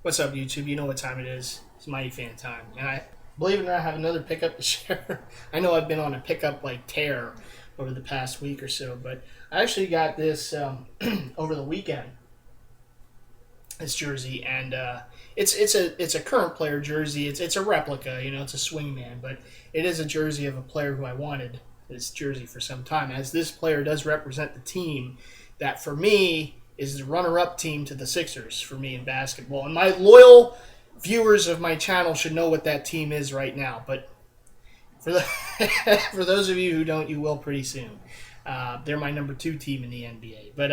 What's up, YouTube? You know what time it is. It's MightyFan time. And believe it or not, I have another pickup to share. I know I've been on a pickup tear over the past week or so, but I actually got this over the weekend. This jersey, and it's a current player jersey. It's a replica, it's a swingman, but it is a jersey of a player who I wanted this jersey for some time, as this player does represent the team that for me is the runner-up team to the Sixers for me in basketball. And my loyal viewers of my channel should know what that team is right now, but for the for those of you who don't, you will pretty soon. They're my number 2 team in the NBA, but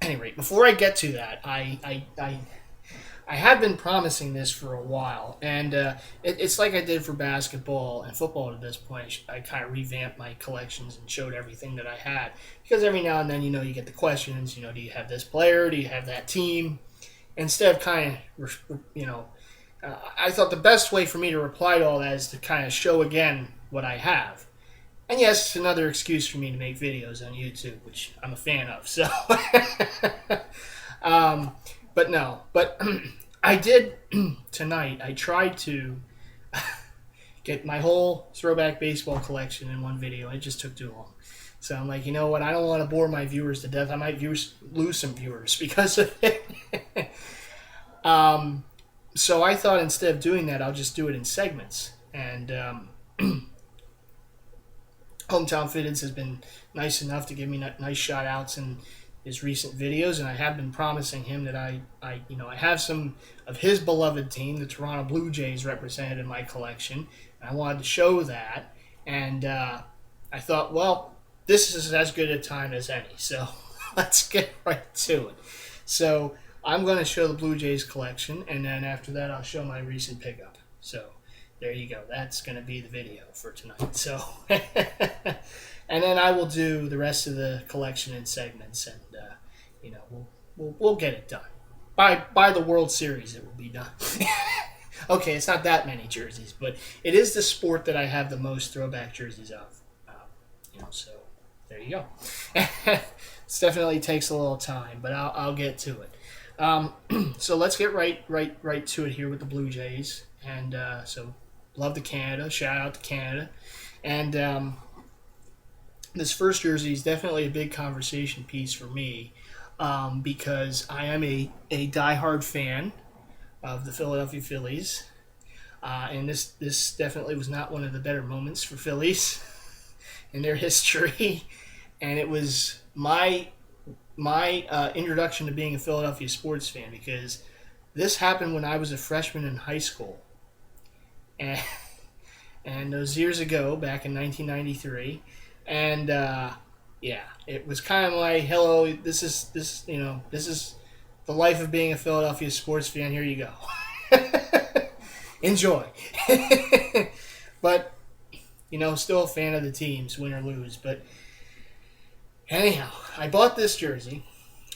anyway, before I get to that, I have been promising this for a while, and it's like I did for basketball and football at this point. I kind of revamped my collections and showed everything that I had, because every now and then, you get the questions, do you have this player, do you have that team? Instead of I thought the best way for me to reply to all that is to kind of show again what I have. And yes, it's another excuse for me to make videos on YouTube, which I'm a fan of. So, but I did tonight. I tried to get my whole throwback baseball collection in one video. It just took too long. So I'm like, you know what? I don't want to bore my viewers to death. I might lose some viewers because of it. So I thought instead of doing that, I'll just do it in segments. And Hometown Fitteds has been nice enough to give me nice shout outs in his recent videos, and I have been promising him that I have some of his beloved team, the Toronto Blue Jays, represented in my collection. And I wanted to show that, and I thought, well, this is as good a time as any, so let's get right to it. So I'm going to show the Blue Jays collection, and then after that I'll show my recent pickup. So there you go. That's going to be the video for tonight. So, and then I will do the rest of the collection in segments, and we'll get it done. By the World Series, it will be done. Okay, it's not that many jerseys, but it is the sport that I have the most throwback jerseys of. So there you go. It definitely takes a little time, but I'll get to it. So let's get right to it here with the Blue Jays, and so. Love to Canada. Shout out to Canada. And this first jersey is definitely a big conversation piece for me because I am a diehard fan of the Philadelphia Phillies. And this definitely was not one of the better moments for Phillies in their history. And it was my introduction to being a Philadelphia sports fan, because this happened when I was a freshman in high school. And those years ago, back in 1993, and it was kind of like, hello, this is the life of being a Philadelphia sports fan. Here you go, enjoy. But still a fan of the teams, win or lose. But anyhow, I bought this jersey,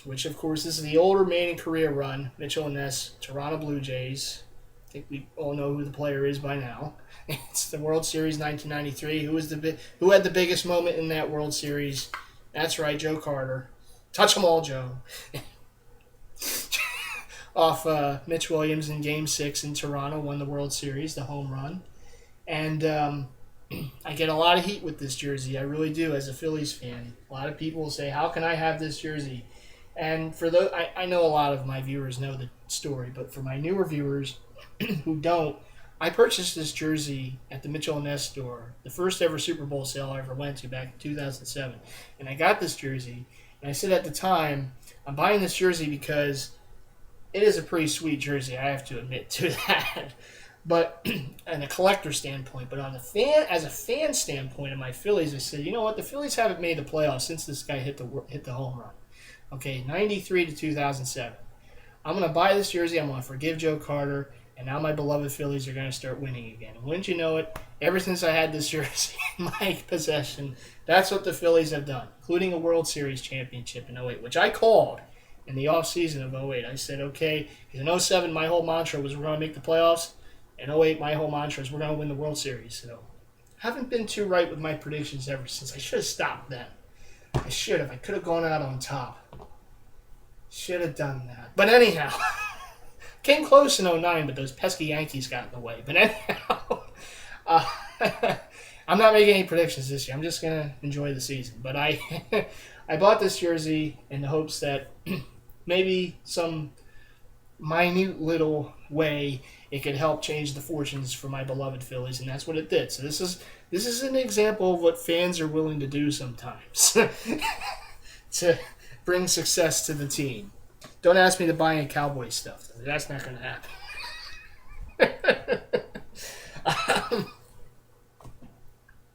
which of course this is the older remaining career run, Mitchell and Ness, Toronto Blue Jays. I think we all know who the player is by now. It's the World Series 1993. Who had the biggest moment in that World Series? That's right, Joe Carter. Touch 'em all, Joe. Off Mitch Williams in Game 6 in Toronto, won the World Series, the home run. And I get a lot of heat with this jersey. I really do, as a Phillies fan. A lot of people will say, how can I have this jersey? And for those, I know a lot of my viewers know the story, but for my newer viewers who don't, I purchased this jersey at the Mitchell and Ness store, the first ever Super Bowl sale I ever went to back in 2007. And I got this jersey, and I said at the time, I'm buying this jersey because it is a pretty sweet jersey, I have to admit to that. But on a collector standpoint, but as a fan standpoint of my Phillies, I said, you know what, the Phillies haven't made the playoffs since this guy hit the home run. Okay, 93 to 2007. I'm going to buy this jersey, I'm going to forgive Joe Carter, and now my beloved Phillies are going to start winning again. And wouldn't you know it, ever since I had this jersey in my possession, that's what the Phillies have done, including a World Series championship in '08, which I called in the offseason of '08. I said, okay, in '07 my whole mantra was we're going to make the playoffs. In '08 my whole mantra is we're going to win the World Series. So I haven't been too right with my predictions ever since. I should have stopped then. I should have. I could have gone out on top. Should have done that. But anyhow, came close in '09, but those pesky Yankees got in the way. But anyhow, uh, I'm not making any predictions this year. I'm just going to enjoy the season. But I I bought this jersey in the hopes that maybe some minute little way it could help change the fortunes for my beloved Phillies, and that's what it did. So this is an example of what fans are willing to do sometimes to bring success to the team. Don't ask me to buy any Cowboy stuff, though. That's not going to happen.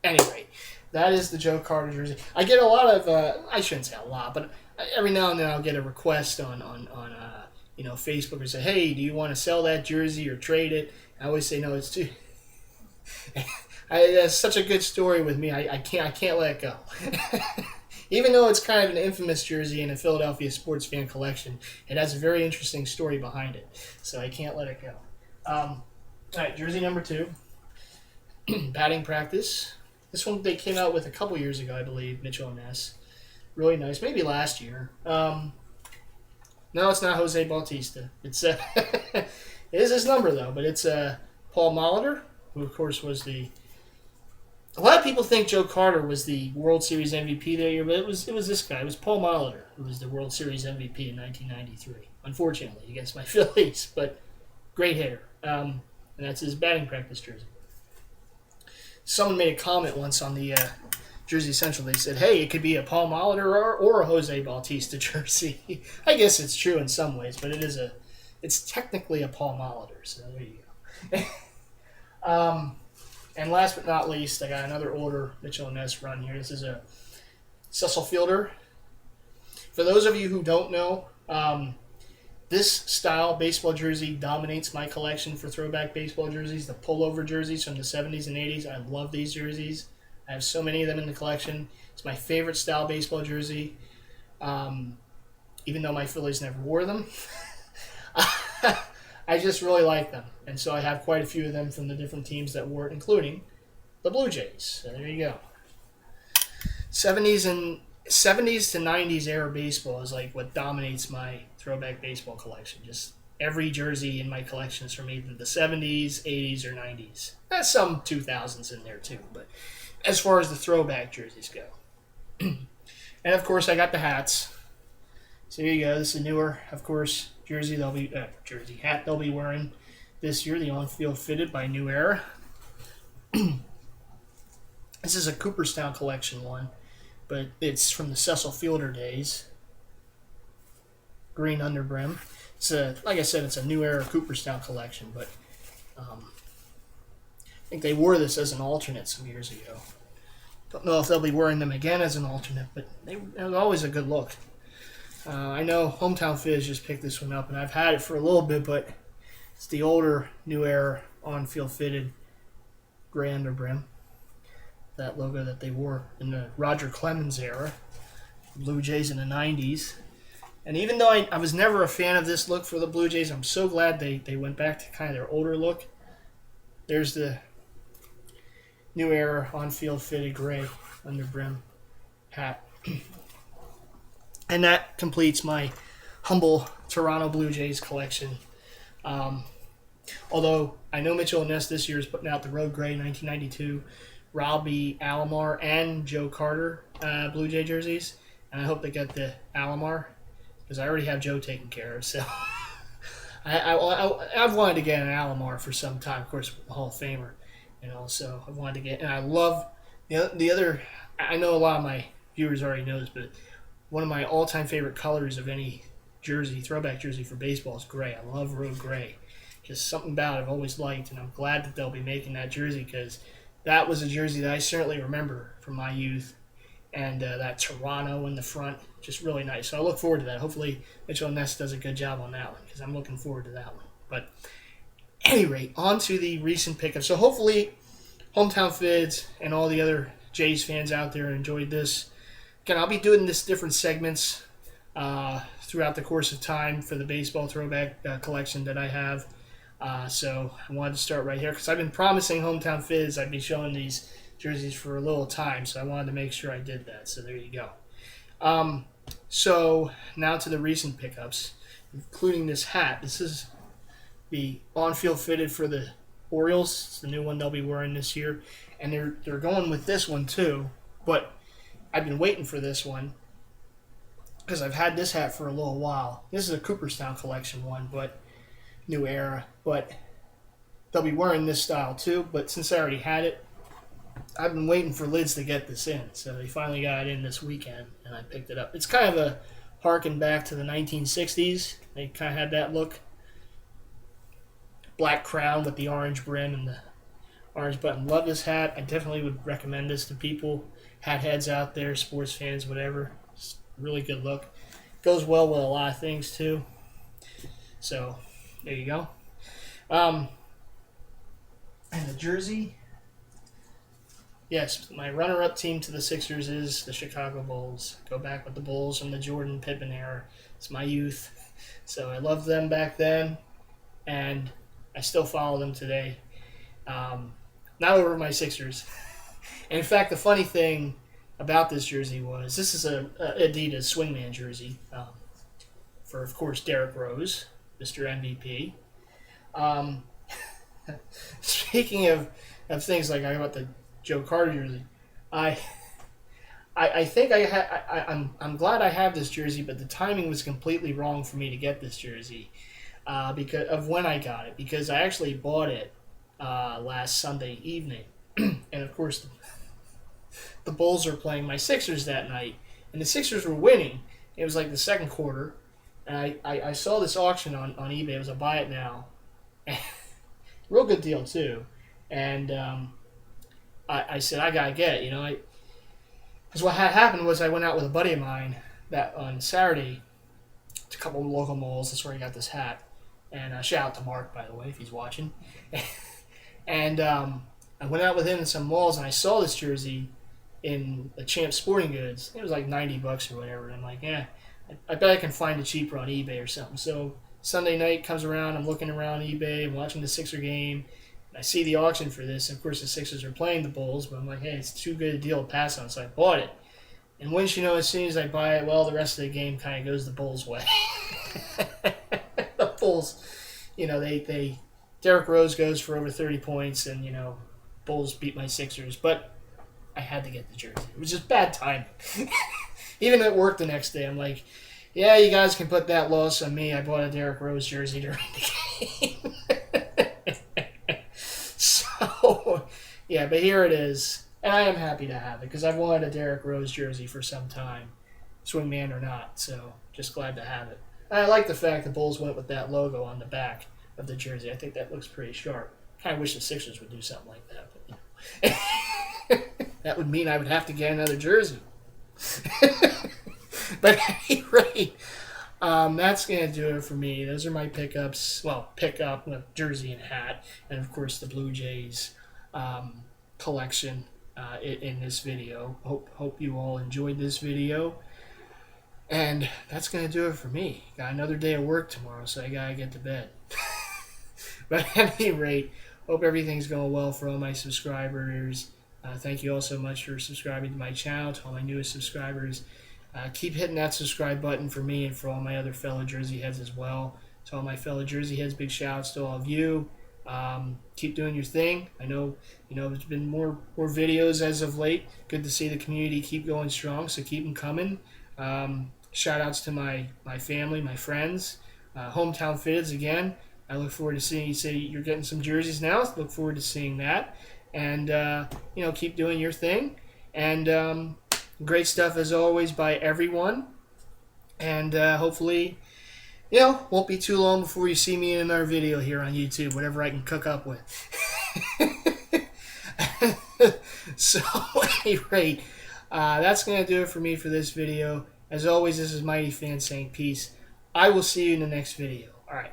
Anyway, that is the Joe Carter jersey. I get a lot of, I shouldn't say a lot, but every now and then I'll get a request on Facebook and say, hey, do you want to sell that jersey or trade it? I always say no. It's too. That's such a good story with me. I can't let it go. Even though it's kind of an infamous jersey in a Philadelphia sports fan collection, it has a very interesting story behind it. So I can't let it go. All right, jersey number 2, batting practice. This one they came out with a couple years ago, I believe. Mitchell and Ness, really nice. Maybe last year. No, it's not Jose Bautista. It's it is his number though, but it's Paul Molitor, who of course was the. A lot of people think Joe Carter was the World Series MVP that year, but it was this guy. It was Paul Molitor who was the World Series MVP in 1993. Unfortunately, against my Phillies, but great hitter. And that's his batting practice jersey. Someone made a comment once on the Jersey Central. They said, hey, it could be a Paul Molitor or a Jose Bautista jersey. I guess it's true in some ways, but it's technically a Paul Molitor, so there you go. And last but not least, I got another older Mitchell and Ness run here. This is a Cecil Fielder. For those of you who don't know, this style baseball jersey dominates my collection for throwback baseball jerseys, the pullover jerseys from the 70s and 80s. I love these jerseys. I have so many of them in the collection. It's my favorite style baseball jersey, even though my Phillies never wore them. I just really like them. And so I have quite a few of them from the different teams that wore it, including the Blue Jays. So there you go. 70s to 90s era baseball is like what dominates my throwback baseball collection. Just every jersey in my collection is from either the 70s, 80s, or 90s. There's some 2000s in there too, but as far as the throwback jerseys go. And of course I got the hats. So here you go. This is a newer, of course, hat they'll be wearing this year. The on-field fitted by New Era. This is a Cooperstown collection one, but it's from the Cecil Fielder days. Green underbrim. Like I said, it's a New Era Cooperstown collection, but I think they wore this as an alternate some years ago. Don't know if they'll be wearing them again as an alternate, but it was always a good look. I know Hometown Fizz just picked this one up, and I've had it for a little bit, but it's the older New Era on-field fitted gray underbrim. That logo that they wore in the Roger Clemens era, Blue Jays in the 90s. And even though I was never a fan of this look for the Blue Jays, I'm so glad they went back to kind of their older look. There's the New Era on-field fitted gray underbrim hat. And that completes my humble Toronto Blue Jays collection. Although I know Mitchell and Ness this year is putting out the Road Gray 1992, Robbie Alomar, and Joe Carter Blue Jay jerseys. And I hope they get the Alomar, because I already have Joe taken care of. So I've wanted to get an Alomar for some time. Of course, Hall of Famer. So I wanted to get, and I love the other. I know a lot of my viewers already know this, but one of my all-time favorite colors of any jersey, throwback jersey for baseball, is gray. I love Road Gray. Just something about it I've always liked, and I'm glad that they'll be making that jersey, because that was a jersey that I certainly remember from my youth, and that Toronto in the front, just really nice. So I look forward to that. Hopefully Mitchell Ness does a good job on that one, because I'm looking forward to that one. But at any rate, on to the recent pickup. So hopefully Hometown Fids and all the other Jays fans out there enjoyed this. Again, I'll be doing this different segments throughout the course of time for the baseball throwback collection that I have. So I wanted to start right here, because I've been promising Hometown Fizz I'd be showing these jerseys for a little time, so I wanted to make sure I did that. So there you go. So now to the recent pickups, including this hat. This is the on-field fitted for the Orioles. It's the new one they'll be wearing this year, and they're going with this one too. But I've been waiting for this one because I've had this hat for a little while. This is a Cooperstown collection one, but new era. But they'll be wearing this style too. But since I already had it, I've been waiting for Lids to get this in. So they finally got it in this weekend, and I picked it up. It's kind of a harken back to the 1960s. They kind of had that look. Black crown with the orange brim and the orange button. Love this hat. I definitely would recommend this to people, hat heads out there, sports fans, whatever. It's a really good look. Goes well with a lot of things too. So there you go. And the jersey. Yes, my runner-up team to the Sixers is the Chicago Bulls. Go back with the Bulls from the Jordan Pippen era. It's my youth. So I loved them back then, and I still follow them today. Not over my Sixers. And in fact, the funny thing about this jersey was this is a Adidas Swingman jersey for, of course, Derrick Rose, Mr. MVP. Speaking of things like I got the Joe Carter jersey, I think I'm glad I have this jersey, but the timing was completely wrong for me to get this jersey because of when I got it. Because I actually bought it last Sunday evening, and of course the Bulls were playing my Sixers that night, and the Sixers were winning. It was like the second quarter, and I saw this auction on eBay. It was a buy it now, real good deal too, and I said I gotta get it, because what had happened was I went out with a buddy of mine that on Saturday to a couple of local malls. That's where I got this hat, and shout out to Mark, by the way, if he's watching. And I went out with him in some malls, and I saw this jersey in the Champ Sporting Goods. It was like $90 or whatever. And I'm like, I bet I can find it cheaper on eBay or something. So Sunday night comes around, I'm looking around eBay, I'm watching the Sixer game, and I see the auction for this. And of course, the Sixers are playing the Bulls, but I'm like, hey, it's too good a deal to pass on, so I bought it. And once you know, as soon as I buy it, well, the rest of the game kind of goes the Bulls' way. The Bulls, they Derrick Rose goes for over 30 points, and Bulls beat my Sixers, but I had to get the jersey. It was just bad time. Even at work the next day, I'm like, yeah, you guys can put that loss on me. I bought a Derrick Rose jersey during the game. So, yeah, but here it is. And I am happy to have it because I've wanted a Derrick Rose jersey for some time, swingman or not. So, just glad to have it. And I like the fact the Bulls went with that logo on the back of the jersey. I think that looks pretty sharp. Kind of wish the Sixers would do something like that. But, that would mean I would have to get another jersey. But at any rate, that's going to do it for me. Those are my pickups. Well, pickup with jersey and hat. And, of course, the Blue Jays collection in this video. Hope you all enjoyed this video. And that's going to do it for me. Got another day of work tomorrow, so I got to get to bed. But at any rate, hope everything's going well for all my subscribers. Thank you all so much for subscribing to my channel. To all my newest subscribers, keep hitting that subscribe button for me and for all my other fellow Jersey heads as well. To all my fellow Jersey heads, big shout-outs to all of you. Keep doing your thing. I know, there's been more videos as of late. Good to see the community keep going strong, so keep them coming. Shout-outs to my family, my friends. Hometown Fitteds again. I look forward to seeing you say you're getting some jerseys now. Look forward to seeing that. And, keep doing your thing. And great stuff, as always, by everyone. And hopefully, won't be too long before you see me in another video here on YouTube, whatever I can cook up with. So, at any rate, that's going to do it for me for this video. As always, this is MightyFan saying peace. I will see you in the next video. All right.